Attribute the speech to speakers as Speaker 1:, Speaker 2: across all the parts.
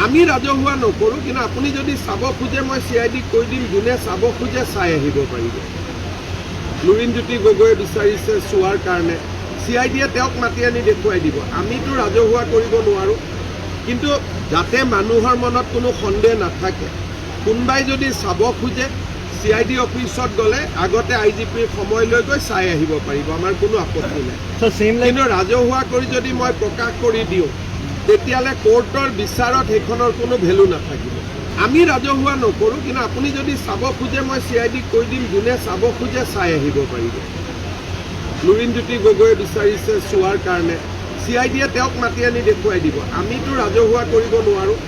Speaker 1: আমি ৰাজহুৱা নকৰোঁ, কিন্তু আপুনি যদি চাব খোজে মই CID-ক কৈ দিম, যোনে চাব খোজে চাই আহিব পাৰিব। লুৰিণজ্যোতি গগৈয়ে বিচাৰিছে চোৱাৰ কাৰণে, CID-য়ে তেওঁক মাতি আনি দেখুৱাই দিব। আমিতো ৰাজহুৱা কৰিব নোৱাৰোঁ, কিন্তু যাতে মানুহৰ মনত কোনো সন্দেহ নাথাকে, কোনোবাই যদি চাব খোজে CID অফিচত গ'লে আগতে IGPৰ সময় লৈ গৈ চাই আহিব পাৰিব, আমাৰ কোনো আপত্তি নাই। কিন্তু ৰাজহুৱা কৰি যদি মই প্ৰকাশ কৰি দিওঁ, তেতিয়াহ'লে কোৰ্টৰ বিচাৰত সেইখনৰ কোনো ভেলু নাথাকিব। আমি ৰাজহুৱা নকৰোঁ, কিন্তু আপুনি যদি চাব খোজে মই CID-ক কৈ দিম, যোনে চাব খোজে চাই আহিব পাৰিব। লুৰিণজ্যোতি গগৈয়ে বিচাৰিছে চোৱাৰ কাৰণে, CID-য়ে তেওঁক মাতি আনি দেখুৱাই দিব। আমিতো ৰাজহুৱা কৰিব নোৱাৰোঁ,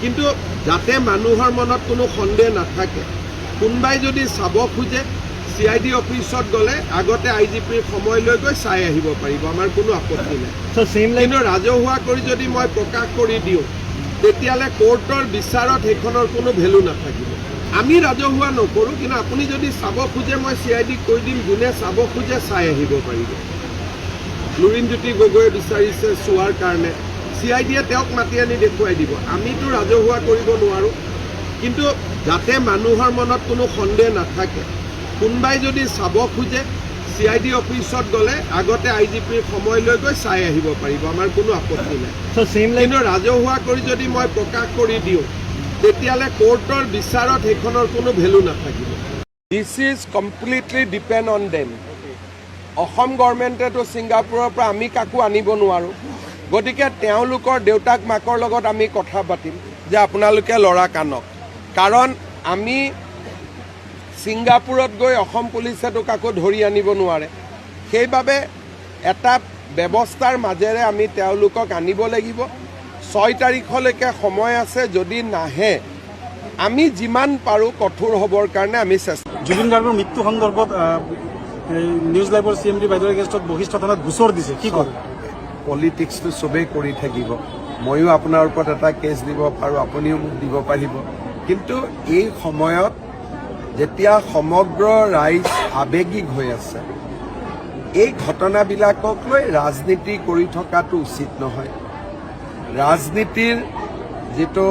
Speaker 1: কিন্তু যাতে মানুহৰ মনত কোনো সন্দেহ নাথাকে, কোনোবাই যদি চাব খোজে CID অফিচত গ'লে আগতে IGPৰ সময় লৈ গৈ চাই আহিব পাৰিব, আমাৰ কোনো আপত্তি নাই। কিন্তু ৰাজহুৱা কৰি যদি মই প্ৰকাশ কৰি দিওঁ, তেতিয়াহ'লে কোৰ্টৰ বিচাৰত সেইখনৰ কোনো ভেলু নাথাকিব। আমি ৰাজহুৱা নকৰোঁ, কিন্তু আপুনি যদি চাব খোজে মই CID-ক কৈ দিম, যোনে চাব খোজে চাই আহিব পাৰিব। লুৰিণজ্যোতি গগৈয়ে বিচাৰিছে চোৱাৰ কাৰণে, CID-য়ে তেওঁক মাতি আনি দেখুৱাই দিব। আমিতো ৰাজহুৱা কৰিব নোৱাৰোঁ, কিন্তু যাতে মানুহৰ মনত কোনো সন্দেহ নাথাকে, কোনোবাই যদি চাব খোজে CID অফিচত গ'লে আগতে IGPৰ সময় লৈ গৈ চাই আহিব পাৰিব, আমাৰ কোনো আপত্তি নাই। কিন্তু ৰাজহুৱা কৰি যদি মই প্ৰকাশ কৰি দিওঁ, তেতিয়াহ'লে কোৰ্টৰ বিচাৰত সেইখনৰ কোনো ভেলু নাথাকিব। This is completely depend on them. Assam গভৰ্ণমেণ্টেতো ছিংগাপুৰৰ পৰা আমি কাকো আনিব নোৱাৰোঁ, গতিকে তেওঁলোকৰ দেউতাক মাকৰ লগত আমি কথা পাতিম যে আপোনালোকে ল'ৰাক আনক, কাৰণ আমি ছিংগাপুৰত গৈ অসম পুলিচেতো কাকো ধৰি আনিব নোৱাৰে। সেইবাবে এটা ব্যৱস্থাৰ মাজেৰে আমি তেওঁলোকক আনিব লাগিব। 6 তাৰিখলৈকে সময় আছে, যদি নাহে আমি যিমান পাৰোঁ কঠোৰ হ'বৰ কাৰণে আমি চেষ্টা।
Speaker 2: জুবিন গাৰ্গৰ মৃত্যু সন্দৰ্ভত নিউজ লাইভৰ CMD বাইদেউৰ এগেইনষ্টত বশিষ্ঠ থানাত গোচৰ দিছে, কি কৰে?
Speaker 1: পলিটিক্সটো চবেই কৰি থাকিব, ময়ো আপোনাৰ ওপৰত এটা কেছ দিব পাৰোঁ, আপুনিও মোক দিব পাৰিব, কিন্তু এই সময়ত যেতিয়া সমগ্ৰ ৰাইজ আৱেগিক হৈ আছে, এই ঘটনাবিলাকক লৈ ৰাজনীতি কৰি থকাটো উচিত নহয়। ৰাজনীতিৰ যিটো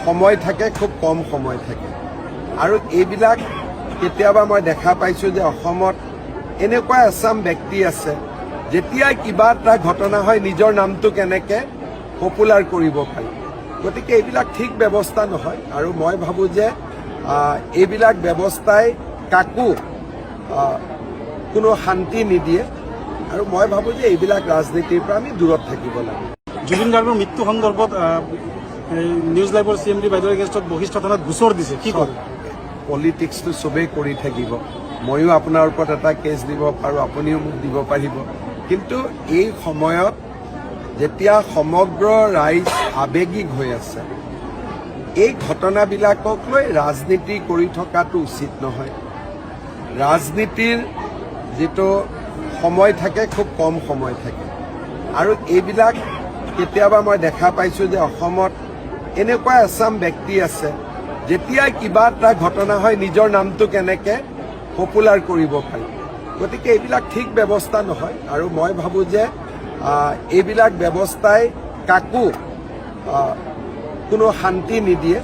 Speaker 1: সময় থাকে খুব কম সময় থাকে, আৰু এইবিলাক কেতিয়াবা মই দেখা পাইছোঁ যে অসমত এনেকুৱা এচাম ব্যক্তি আছে, যেতিয়াই কিবা এটা ঘটনা হয় নিজৰ নামটো কেনেকৈ পপুলাৰ কৰিব পাৰি। গতিকে এইবিলাক ঠিক ব্যৱস্থা নহয়, আৰু মই ভাবোঁ যে এইবিলাক ব্যৱস্থাই কাকো কোনো শান্তি নিদিয়ে, আৰু মই ভাবোঁ যে এইবিলাক ৰাজনীতিৰ পৰা আমি দূৰত থাকিব লাগে।
Speaker 2: জুবিন গাৰ্গৰ মৃত্যু সন্দৰ্ভত নিউজ লাইভৰ CMD বাইদেউৰ এগেইনষ্টত বশিষ্ঠ থানাত গোচৰ দিছে, কি কৰে?
Speaker 1: পলিটিক্সটো চবেই কৰি থাকিব, ময়ো আপোনাৰ ওপৰত এটা কেছ দিব পাৰোঁ, আপুনিও মোক দিব পাৰিব, কিন্তু এই সময়ত যেতিয়া সমগ্ৰ ৰাইজ আৱেগিক হৈ আছে, এই ঘটনাবিলাকক লৈ ৰাজনীতি কৰি থকাটো উচিত নহয়। ৰাজনীতিৰ যিটো সময় থাকে খুব কম সময় থাকে, আৰু এইবিলাক কেতিয়াবা মই দেখা পাইছোঁ যে অসমত এনেকুৱা এচাম ব্যক্তি আছে, যেতিয়াই কিবা এটা ঘটনা হয় নিজৰ নামটো কেনেকৈ পপুলাৰ কৰিব পাৰি। গতিকে এইবিলাক ঠিক ব্যৱস্থা নহয়, আৰু মই ভাবোঁ যে এইবিলাক ব্যৱস্থাই কাকো কোনো শান্তি নিদিয়ে,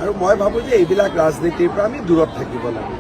Speaker 1: আৰু মই ভাবোঁ যে এইবিলাক ৰাজনীতিৰ পৰা আমি দূৰত থাকিব লাগে।